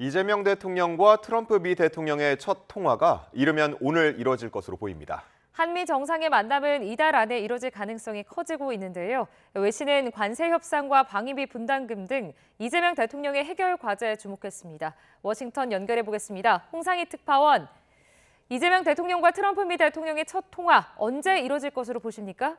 이재명 대통령과 트럼프 미 대통령의 첫 통화가 이르면 오늘 이뤄질 것으로 보입니다. 한미 정상의 만남은 이달 안에 이뤄질 가능성이 커지고 있는데요. 외신은 관세 협상과 방위비 분담금 등 이재명 대통령의 해결 과제에 주목했습니다. 워싱턴 연결해 보겠습니다. 홍상희 특파원, 이재명 대통령과 트럼프 미 대통령의 첫 통화 언제 이뤄질 것으로 보십니까?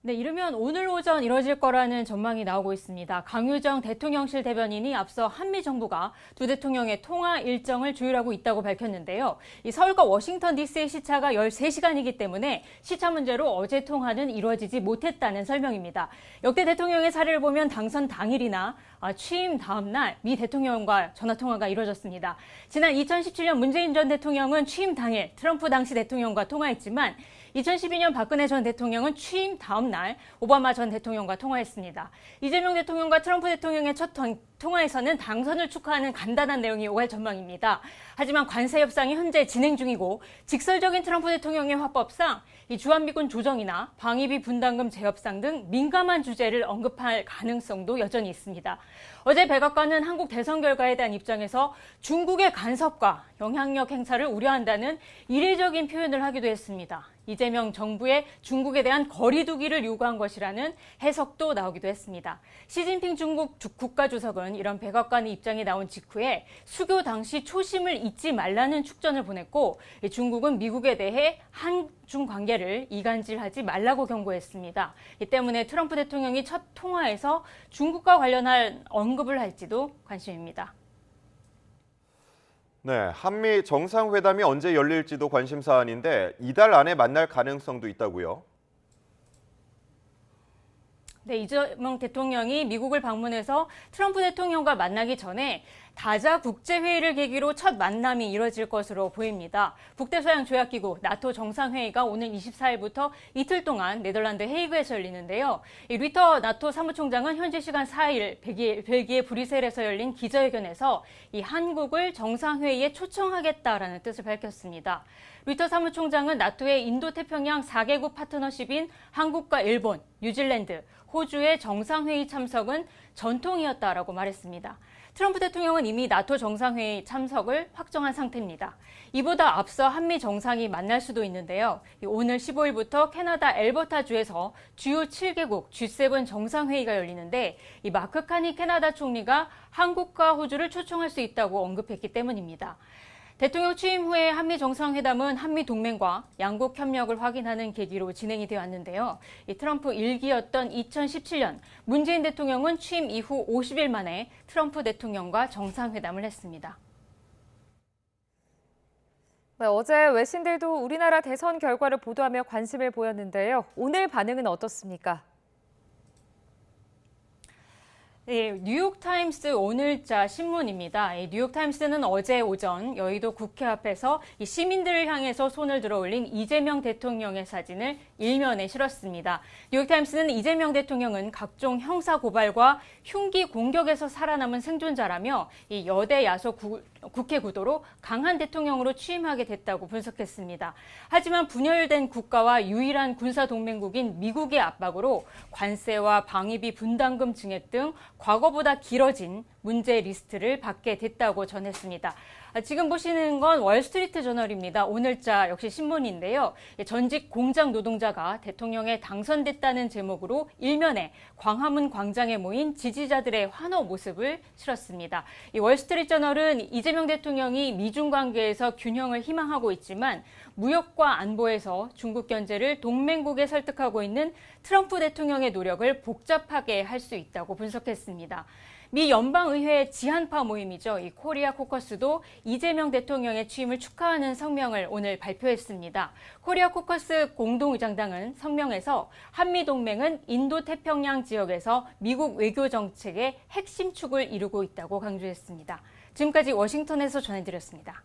네, 이르면 오늘 오전 이뤄질 거라는 전망이 나오고 있습니다. 강유정 대통령실 대변인이 앞서 한미 정부가 두 대통령의 통화 일정을 조율하고 있다고 밝혔는데요. 이 서울과 워싱턴 DC의 시차가 13시간이기 때문에 시차 문제로 어제 통화는 이루어지지 못했다는 설명입니다. 역대 대통령의 사례를 보면 당선 당일이나 취임 다음 날 미 대통령과 전화통화가 이루어졌습니다. 지난 2017년 문재인 전 대통령은 취임 당일 트럼프 당시 대통령과 통화했지만 2012년 박근혜 전 대통령은 취임 다음 날 오바마 전 대통령과 통화했습니다. 이재명 대통령과 트럼프 대통령의 첫 통화에서는 당선을 축하하는 간단한 내용이 오갈 전망입니다. 하지만 관세 협상이 현재 진행 중이고 직설적인 트럼프 대통령의 화법상 이 주한미군 조정이나 방위비 분담금 재협상 등 민감한 주제를 언급할 가능성도 여전히 있습니다. 어제 백악관은 한국 대선 결과에 대한 입장에서 중국의 간섭과 영향력 행사를 우려한다는 이례적인 표현을 하기도 했습니다. 이재명 정부의 중국에 대한 거리 두기를 요구한 것이라는 해석도 나오기도 했습니다. 시진핑 중국 국가주석은 이런 백악관의 입장이 나온 직후에 수교 당시 초심을 잊지 말라는 축전을 보냈고 중국은 미국에 대해 한중 관계를 이간질하지 말라고 경고했습니다. 이 때문에 트럼프 대통령이 첫 통화에서 중국과 관련한 언급을 할지도 관심입니다. 네, 한미 정상회담이 언제 열릴지도 관심 사안인데 이달 안에 만날 가능성도 있다고요? 네, 이재명 대통령이 미국을 방문해서 트럼프 대통령과 만나기 전에 다자 국제회의를 계기로 첫 만남이 이뤄질 것으로 보입니다. 북대서양조약기구 나토 정상회의가 오늘 24일부터 이틀 동안 네덜란드 헤이그에서 열리는데요. 리터 나토 사무총장은 현지 시간 4일 벨기에 브뤼셀에서 열린 기자회견에서 이 한국을 정상회의에 초청하겠다라는 뜻을 밝혔습니다. 리터 사무총장은 나토의 인도태평양 4개국 파트너십인 한국과 일본, 뉴질랜드, 호주의 정상회의 참석은 전통이었다라고 말했습니다. 트럼프 대통령은 이미 나토 정상회의 참석을 확정한 상태입니다. 이보다 앞서 한미 정상이 만날 수도 있는데요. 오늘 15일부터 캐나다 엘버타주에서 주요 7개국 G7 정상회의가 열리는데 이 마크 카니 캐나다 총리가 한국과 호주를 초청할 수 있다고 언급했기 때문입니다. 대통령 취임 후에 한미 정상회담은 한미 동맹과 양국 협력을 확인하는 계기로 진행이 되어 왔는데요. 이 트럼프 1기였던 2017년 문재인 대통령은 취임 이후 50일 만에 트럼프 대통령과 정상회담을 했습니다. 네, 어제 외신들도 우리나라 대선 결과를 보도하며 관심을 보였는데요. 오늘 반응은 어떻습니까? 네, 뉴욕타임스 오늘자 신문입니다. 뉴욕타임스는 어제 오전 여의도 국회 앞에서 시민들을 향해서 손을 들어 올린 이재명 대통령의 사진을 일면에 실었습니다. 뉴욕타임스는 이재명 대통령은 각종 형사 고발과 흉기 공격에서 살아남은 생존자라며 이 여대 야소 국회 구도로 강한 대통령으로 취임하게 됐다고 분석했습니다. 하지만 분열된 국가와 유일한 군사 동맹국인 미국의 압박으로 관세와 방위비 분담금 증액 등 과거보다 길어진 문제 리스트를 받게 됐다고 전했습니다. 지금 보시는 건 월스트리트 저널입니다. 오늘자 역시 신문인데요. 전직 공장 노동자가 대통령에 당선됐다는 제목으로 일면에 광화문 광장에 모인 지지자들의 환호 모습을 실었습니다. 이 월스트리트 저널은 이재명 대통령이 미중 관계에서 균형을 희망하고 있지만 무역과 안보에서 중국 견제를 동맹국에 설득하고 있는 트럼프 대통령의 노력을 복잡하게 할 수 있다고 분석했습니다. 미 연방의회 지한파 모임이죠. 이 코리아 코커스도 이재명 대통령의 취임을 축하하는 성명을 오늘 발표했습니다. 코리아 코커스 공동의장당은 성명에서 한미동맹은 인도태평양 지역에서 미국 외교 정책의 핵심 축을 이루고 있다고 강조했습니다. 지금까지 워싱턴에서 전해드렸습니다.